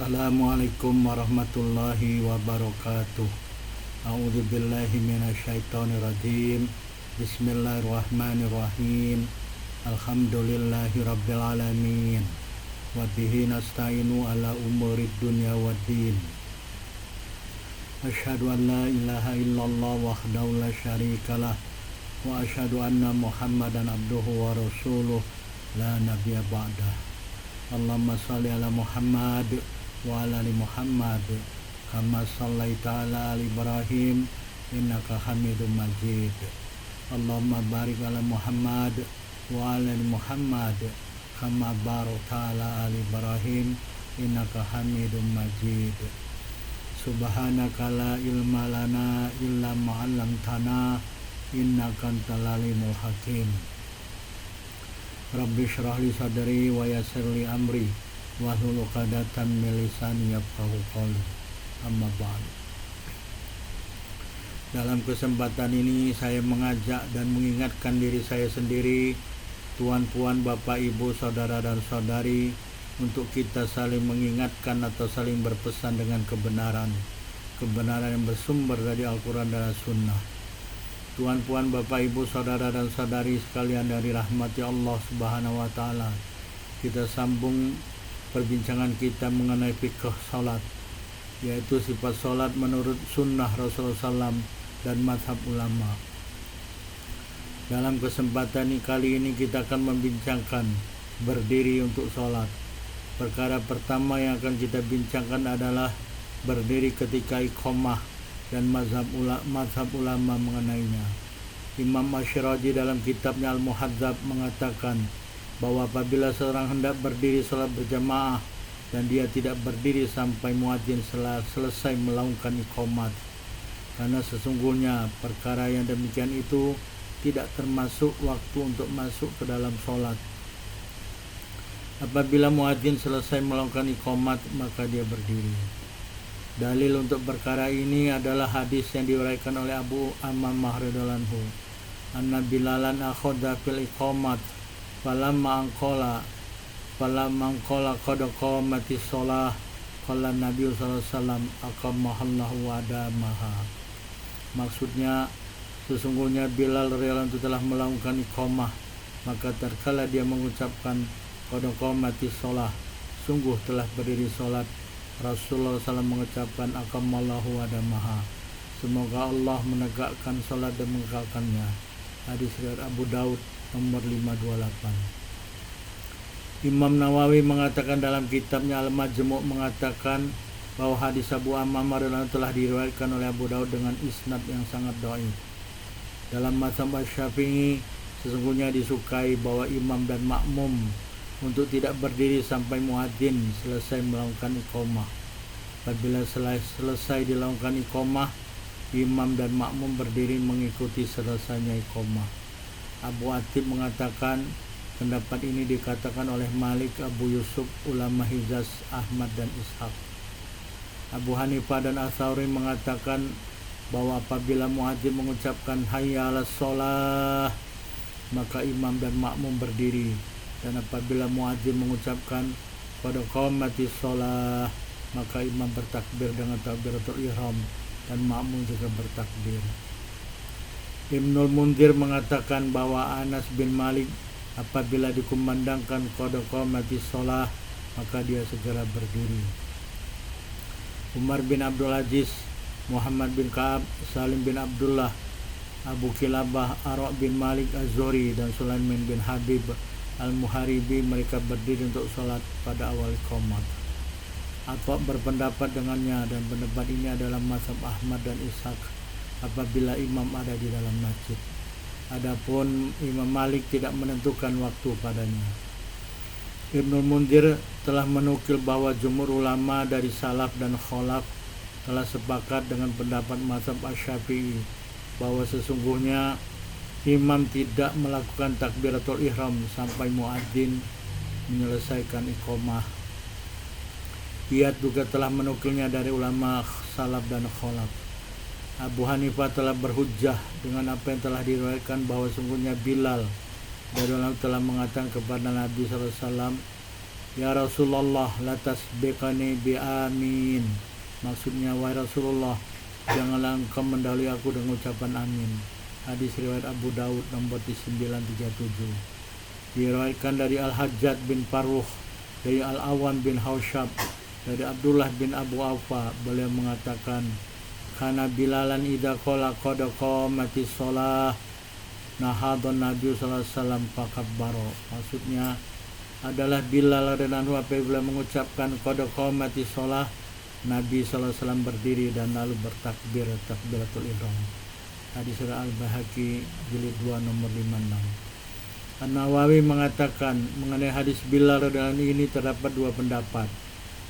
Assalamualaikum warahmatullahi wabarakatuh. A'udzubillahi minasyaitonirrajim. Bismillahirrahmanirrahim. Alhamdulillahi rabbil alamin. Wa bihi nasta'inu ala umurid dunya waddin. Asyhadu an la ilaha illallah wahdahu la syarikalah wa asyhadu anna Muhammadan abduhu wa rasuluh la nabiyya ba'dah. Allahumma shalli ala Muhammad wa ala ali Muhammad kama shallaita ala ali Ibrahim innaka Hamidum Majid. Allahumma barik ala Muhammad wa ala ali Muhammad kama barakta ala ali Ibrahim innaka Hamidum Majid. Subhanaka la ilma lana illa ma 'allamtana innaka antal alimul hakim. Rabbi shrah li sadri wa yassir li amri wahlul 'uqdatam min lisani yafqahu qawli. Amma ba'd. Dalam kesempatan ini saya mengajak dan mengingatkan diri saya sendiri, tuan-puan, bapak, ibu, saudara dan saudari, untuk kita saling mengingatkan atau saling berpesan dengan kebenaran yang bersumber dari Al-Quran dan Sunnah. Tuan-puan, bapak, ibu, saudara dan saudari sekalian dari rahmati Allah Subhanahu wa taala. Kita sambung perbincangan kita mengenai fikih salat, yaitu sifat salat menurut sunnah Rasulullah SAW dan mazhab ulama. Dalam kesempatan kali ini kita akan membincangkan berdiri untuk salat. Perkara pertama yang akan kita bincangkan adalah berdiri ketika iqamah dan mazhab ulama mengenainya. Imam Asyraji dalam kitabnya Al-Muhadzab mengatakan bahwa apabila seorang hendak berdiri salat berjamaah dan dia tidak berdiri sampai muadzin selesai melakukan iqamat, karena sesungguhnya perkara yang demikian itu tidak termasuk waktu untuk masuk ke dalam salat. Apabila muadzin selesai melakukan iqamat, maka dia berdiri. Dalil untuk perkara ini adalah hadis yang diriwayatkan oleh Abu Amamah radhiyallahu anhu. Anna Bilalan akhadha fil iqamat falamma anqala qad qamatis shalah qala Nabi sallallahu alaihi wasallam aqamahallahu wa adamaha. Maksudnya, sesungguhnya Bilal radhiyallahu anhu telah melakukan iqamah, maka tatkala dia mengucapkan qad qamatis shalah, sungguh telah berdiri salat, Rasulullah SAW mengucapkan aqamallahu wa adamaha, semoga Allah menegakkan salat dan mengekalkannya. Hadis riwayat Abu Daud nomor 528. Imam Nawawi mengatakan dalam kitabnya Al-Majmu' mengatakan bahwa hadis Abu Amamah telah diriwayatkan oleh Abu Daud dengan isnad yang sangat dhaif. Dalam mazhab Syafi'i, sesungguhnya disukai bahwa imam dan makmum untuk tidak berdiri sampai muadzin selesai melakukan iqamah. Apabila selesai dilakukan iqamah, imam dan makmum berdiri mengikuti selesainya iqamah. Abu Atib mengatakan pendapat ini dikatakan oleh Malik, Abu Yusuf, ulama Hijaz, Ahmad dan Ishaq. Abu Hanifah dan Ats-Tsauri mengatakan bahwa apabila muadzin mengucapkan hayya 'alas shalah, maka imam dan makmum berdiri. Dan apabila muadzin mengucapkan qad qamatis shalah, maka imam bertakbir dengan takbiratul ihram dan makmum juga bertakbir. Ibnul Munzir mengatakan bahwa Anas bin Malik apabila dikumandangkan qad qamatis shalah, maka dia segera berdiri. Umar bin Abdul Aziz, Muhammad bin Ka'ab, Salim bin Abdullah, Abu Kilabah, Ara' bin Malik Az-Zuhri dan Sulaiman bin Habib Al-Muharibi, mereka berdiri untuk sholat pada awal iqamat. Atwa berpendapat dengannya, dan pendapat ini adalah mazhab Ahmad dan Ishaq apabila imam ada di dalam masjid. Adapun Imam Malik tidak menentukan waktu padanya. Ibnul Munzir telah menukil bahwa jumhur ulama dari salaf dan khalaf telah sepakat dengan pendapat mazhab Asy-Syafi'i bahwa sesungguhnya imam tidak melakukan takbiratul ihram sampai muadzin menyelesaikan iqamah. Ia juga telah menukilnya dari ulama salaf dan khalaf. Abu Hanifah telah berhujjah dengan apa yang telah diriwayatkan bahwa sungguhnya Bilal dari ulama telah mengatakan kepada Nabi SAW, Ya Rasulullah la tasbiqani bi amin. Maksudnya, wahai Rasulullah, janganlah engkau mendahului aku dengan ucapan amin. Hadis riwayat Abu Daud nomor 937. Diriwayatkan dari Al-Hajjaj bin Farruh, dari Al-Awan bin Haushab, dari Abdullah bin Abu Aufa, beliau mengatakan, kana Bilalan idza qala qad qamatis shalah nahadun Nabi sallallahu alaihi wasallam fakabbaro. Maksudnya adalah Bilal radhiyallahu anhu apabila mengucapkan qad qamatis shalah, Nabi sallallahu alaihi wasallam berdiri dan lalu bertakbir takbiratul ihram. Hadis Al-Baihaqi jilid 2 nomor 56. An-Nawawi mengatakan mengenai hadis Bilal radhiyallahu anhu ini terdapat dua pendapat.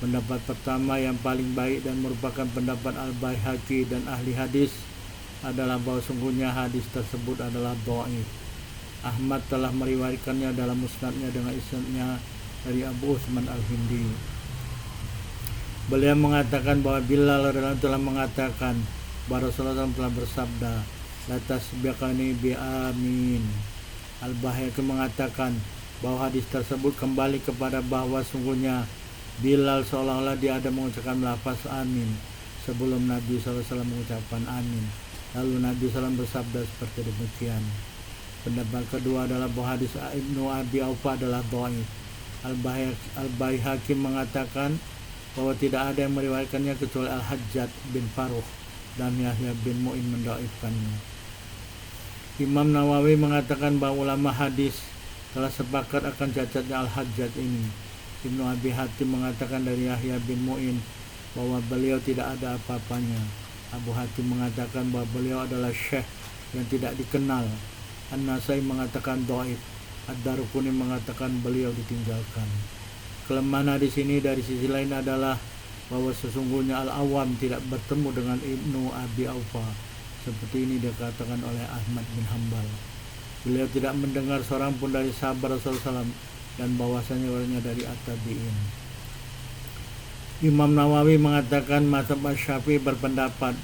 Pendapat pertama yang paling baik dan merupakan pendapat Al-Baihaqi dan ahli hadis adalah bahwa sungguhnya hadis tersebut adalah dhaif. Ahmad telah meriwayatkannya dalam musnadnya dengan isnadnya dari Abu Utsman Al-Hindi. Beliau mengatakan bahwa Bilal radhiyallahu anhu telah mengatakan bahwa Rasulullah SAW telah bersabda, la tasbiqani bi amin. Al-Baihaqi mengatakan bahwa hadis tersebut kembali kepada bahwa sungguhnya Bilal seolah-olah dia ada mengucapkan lafaz amin sebelum Nabi SAW mengucapkan amin. Lalu Nabi SAW bersabda seperti demikian. Pendapat kedua adalah bahwa hadis Ibnu Abi Aufa adalah dhaif. Al-Baihaqi mengatakan bahwa tidak ada yang meriwayatkannya kecuali Al-Hajjaj bin Farruh dan Yahya bin Mu'in mendhaifkannya. Imam Nawawi mengatakan bahwa ulama hadis telah sepakat akan cacatnya Al-Hajjaj ini. Ibnu Abi Hatim mengatakan dari Yahya bin Mu'in bahwa beliau tidak ada apa-apanya. Abu Hatim mengatakan bahwa beliau adalah syekh yang tidak dikenal. An-Nasai mengatakan dhaif. Ad-Daruqutni mengatakan beliau ditinggalkan. Kelemahan hadis ini dari sisi lain adalah bahwa sesungguhnya Al-Awam tidak bertemu dengan Ibnu Abi Aufa. Seperti ini dikatakan oleh Ahmad bin Hanbal. Beliau tidak mendengar seorang pun dari sahabat Rasulullah SAW dan bahwasanya orangnya dari at-tabi'in. Imam Nawawi mengatakan mazhab Syafi'i berpendapat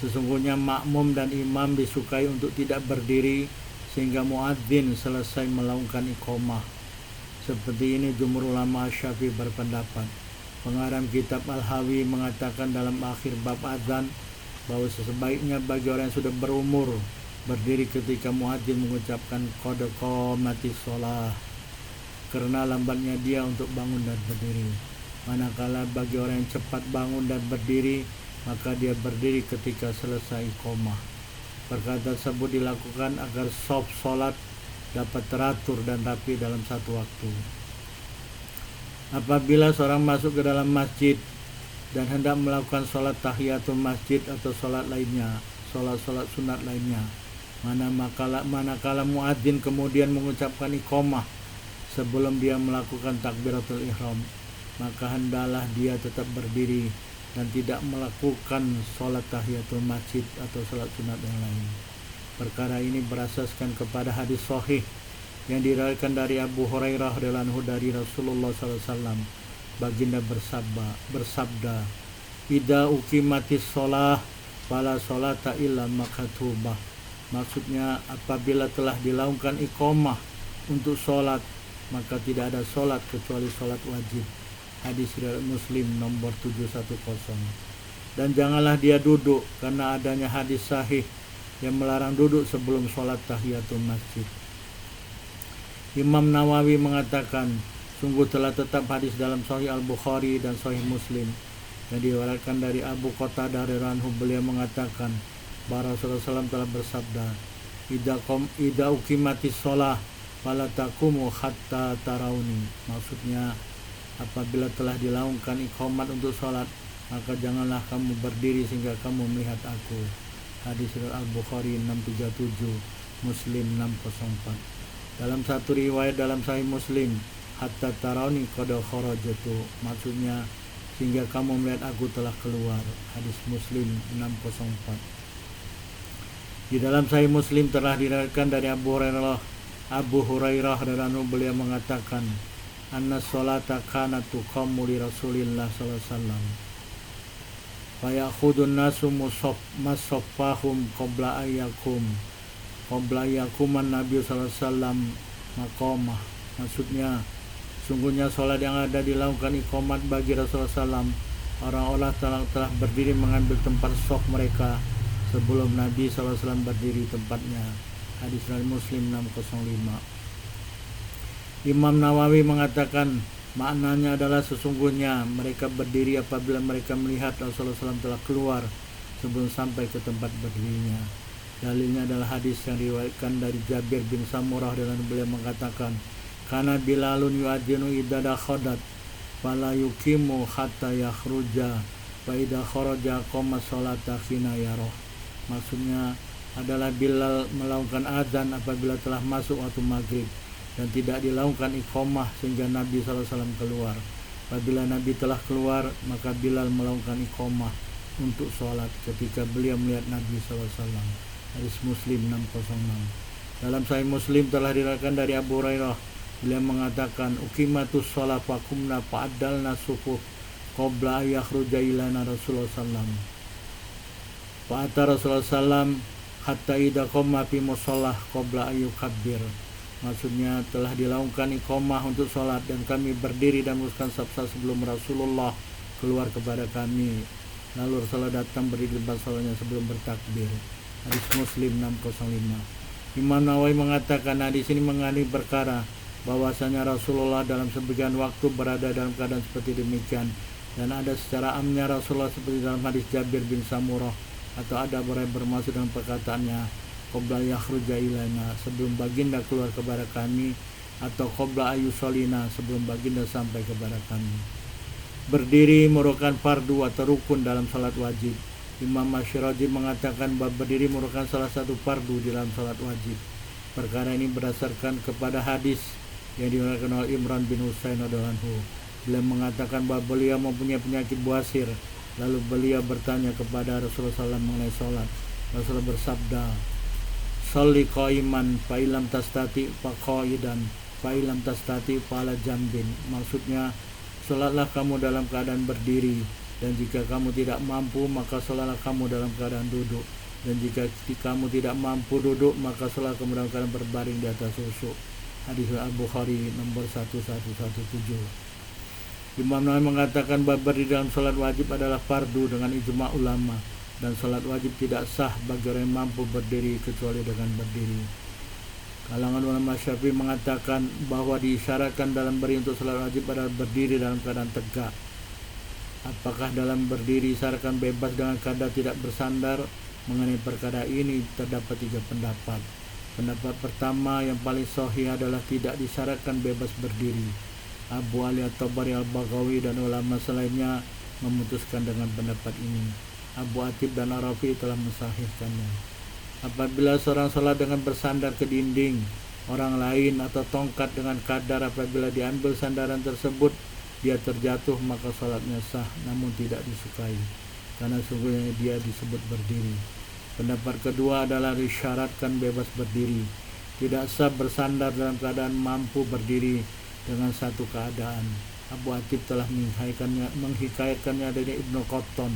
sesungguhnya makmum dan imam disukai untuk tidak berdiri sehingga muadzin selesai melakukan iqamah. Seperti ini jumhur ulama Syafi'i berpendapat. Pengarang kitab Al-Hawi mengatakan dalam akhir bab azan bahwa sebaiknya bagi orang yang sudah berumur berdiri ketika muadzin mengucapkan qad qamatis shalah, karena lambatnya dia untuk bangun dan berdiri. Manakala bagi orang yang cepat bangun dan berdiri, maka dia berdiri ketika selesai iqamah. Perkara tersebut dilakukan agar shaf salat dapat teratur dan rapi dalam satu waktu. Apabila seorang masuk ke dalam masjid dan hendak melakukan sholat tahiyatul masjid atau sholat lainnya, sholat sunat lainnya, manakala muadzin kemudian mengucapkan iqamah sebelum dia melakukan takbiratul ihram, maka hendaklah dia tetap berdiri dan tidak melakukan sholat tahiyatul masjid atau sholat sunat yang lain. Perkara ini berasaskan kepada hadis sahih yang diriwayatkan dari Abu Hurairah radhiyallahu anhu dari Rasulullah SAW. Baginda bersabda, idza uqimatis shalah fala sholata illa maktubah. Maksudnya apabila telah dilakukan iqamah untuk sholat, maka tidak ada sholat kecuali sholat wajib. Hadis riwayat Muslim nomor 710. Dan janganlah dia duduk, karena adanya hadis sahih yang melarang duduk sebelum sholat tahiyatul masjid. Imam Nawawi mengatakan, sungguh telah tetap hadis dalam Sahih Al-Bukhari dan Sahih Muslim yang diriwayatkan dari Abu Qatadah radhiyallahu anhu, beliau mengatakan bahwa Rasulullah SAW telah bersabda, idza uqimatis shalah fala taqumu hatta tarawni. Maksudnya apabila telah dilakukan iqamat untuk sholat, maka janganlah kamu berdiri sehingga kamu melihat aku. Hadis Al-Bukhari 637, Muslim 604. Dalam satu riwayat dalam Sahih Muslim, hatta tarawni qad kharajtu, maksudnya sehingga kamu melihat aku telah keluar. Hadis Muslim 604. Di dalam Sahih Muslim telah diriwayatkan dari Abu Hurairah radhiyallahu anhu, beliau mengatakan, anna sholata kanat tuqammu li Rasulillah sallallahu alaihi wasallam fa ya'khudun nasu musaffahum qabla ayyakum an Nabi sallallahu alaihi wasallam maqamah. Maksudnya Sesungguhnya sholat yang ada dilakukan iqamat bagi Rasulullah SAW. Orang-orang telah berdiri mengambil tempat sok mereka sebelum Nabi SAW berdiri tempatnya. Hadis dari Muslim 605. Imam Nawawi mengatakan maknanya adalah sesungguhnya mereka berdiri apabila mereka melihat Rasulullah SAW telah keluar sebelum sampai ke tempat berdirinya. Dalilnya adalah hadis yang diriwayatkan dari Jabir bin Samurah dan beliau mengatakan, "Kana Bilalun yu'adzinu idza dakhadat fala yuqimu hatta yakhruja fa idza kharaja qama sholata khina yarah." Maksudnya adalah Bilal melakukan azan apabila telah masuk waktu maghrib dan tidak dilakukan iqamah sehingga Nabi SAW keluar. Apabila Nabi telah keluar, maka Bilal melakukan iqamah untuk sholat ketika beliau melihat Nabi SAW. Hadis Muslim 606. Dalam Sahih Muslim telah diriwayatkan dari Abu Hurairah, beliau mengatakan, "Uqimatus shalah faqumna fa'addalna sufuf qabla yakhruja ilana Rasulullah sallam. Fa'ata Rasulullah sallam hatta idza qama fi mushallah qabla ayyukabbir." Maksudnya telah dilakukan iqamah untuk sholat dan kami berdiri dan meluruskan saf-saf sebelum Rasulullah keluar kepada kami. Lalu Rasulullah datang berdiri di depan sholatnya sebelum bertakbir. Hadis Muslim 605. Imam Nawawi mengatakan hadis ini mengandung perkara bahwasanya Rasulullah dalam sebagian waktu berada dalam keadaan seperti demikian, dan ada secara amnya Rasulullah seperti dalam hadis Jabir bin Samurah, atau ada yang bermaksud dengan perkataannya qabla yakhruja ilaina, sebelum baginda keluar kepada kami, atau qabla ayusolina, sebelum baginda sampai kepada kami. Berdiri merupakan fardu atau rukun dalam salat wajib. Imam Masyaraji mengatakan bahwa berdiri merupakan salah satu fardu di dalam salat wajib. Perkara ini berdasarkan kepada hadis yang diriwayatkan oleh Imran bin Husain radhiyallahu anhu. Beliau mengatakan bahwa beliau mempunyai penyakit buasir. Lalu beliau bertanya kepada Rasulullah SAW mengenai sholat. Rasulullah bersabda, "Sholli qaiman fa illam tastati fa qaidan fa illam tastati fa ala jambin." Maksudnya, sholatlah kamu dalam keadaan berdiri, dan jika kamu tidak mampu maka sholatlah kamu dalam keadaan duduk, dan jika kamu tidak mampu duduk maka sholat kamu dalam keadaan berbaring di atas susuk. Hadis Al-Bukhari nomor 1117. Imam Nawawi mengatakan bahwa berdiri dalam sholat wajib adalah fardu dengan ijma ulama, dan sholat wajib tidak sah bagi orang yang mampu berdiri kecuali dengan berdiri. Kalangan ulama Syafi'i mengatakan bahwa diisyaratkan dalam berdiri untuk sholat wajib adalah berdiri dalam keadaan tegak. Apakah dalam berdiri diisyaratkan bebas dengan keadaan tidak bersandar? Mengenai perkara ini terdapat 3 pendapat. Pendapat pertama yang paling sahih adalah tidak disyaratkan bebas berdiri. Abu Ali At-Tabari Al-Baghawi dan ulama selainnya memutuskan dengan pendapat ini. Abu Atib dan Arafi telah mensahihkannya. Apabila seorang sholat dengan bersandar ke dinding orang lain atau tongkat dengan kadar, apabila diambil sandaran tersebut dia terjatuh, maka sholatnya sah namun tidak disukai, karena sungguhnya dia disebut berdiri. Pendapat kedua adalah disyaratkan bebas berdiri. Tidak sah bersandar dalam keadaan mampu berdiri dengan satu keadaan. Abu Atib telah menghikayatkannya dari Ibnu Qattan.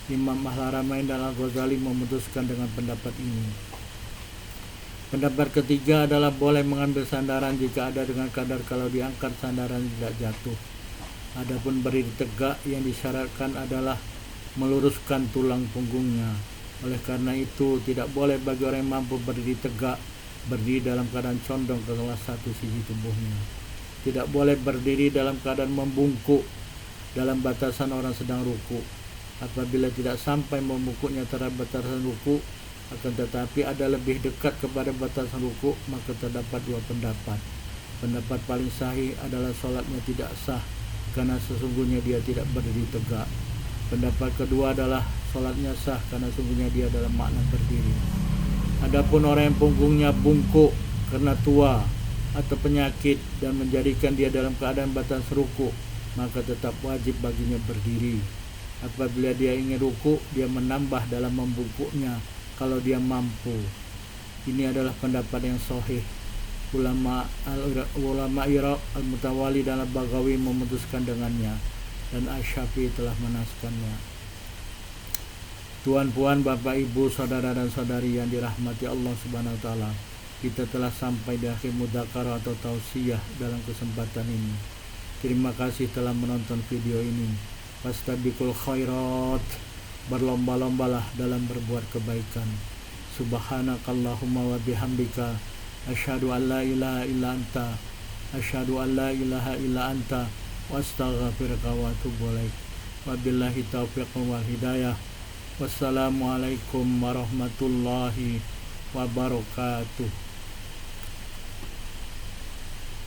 Imam Al-Haramain dan Al-Ghazali memutuskan dengan pendapat ini. Pendapat ketiga adalah boleh mengambil sandaran jika ada dengan kadar kalau diangkat sandaran tidak jatuh. Adapun berdiri tegak yang disyaratkan adalah meluruskan tulang punggungnya. Oleh karena itu tidak boleh bagi orang yang mampu berdiri tegak berdiri dalam keadaan condong ke salah satu sisi tubuhnya. Tidak boleh berdiri dalam keadaan membungkuk dalam batasan orang sedang ruku. Apabila tidak sampai membungkuknya terhadap batasan ruku, akan tetapi ada lebih dekat kepada batasan ruku, maka terdapat 2 pendapat. Pendapat paling sahih adalah sholatnya tidak sah karena sesungguhnya dia tidak berdiri tegak. Pendapat kedua adalah sholatnya sah karena sesungguhnya dia dalam makna berdiri. Adapun orang yang punggungnya bungkuk karena tua atau penyakit dan menjadikan dia dalam keadaan batas ruku, maka tetap wajib baginya berdiri. Apabila dia ingin ruku, dia menambah dalam membungkuknya kalau dia mampu. Ini adalah pendapat yang sahih. Ulama Iraq Al-Mutawali dan Al-Baghawi memutuskan dengannya, dan Asy-Syafi'i telah menaskannya. Tuan-puan, Bapak, Ibu, saudara dan saudari yang dirahmati Allah Subhanahu wa taala, kita telah sampai di akhir mudzakarah atau tausiah dalam kesempatan ini. Terima kasih telah menonton video ini. Fastabiqul khairat, berlomba-lombalah dalam berbuat kebaikan. Subhanakallahumma wa bihamdika, asyhadu an la ilaha illa anta, asyhadu an la ilaha illa anta, wa astaghfiruka wa atubu ilaik. Wabillahi taufiq wal hidayah. Wassalamualaikum warahmatullahi wabarakatuh.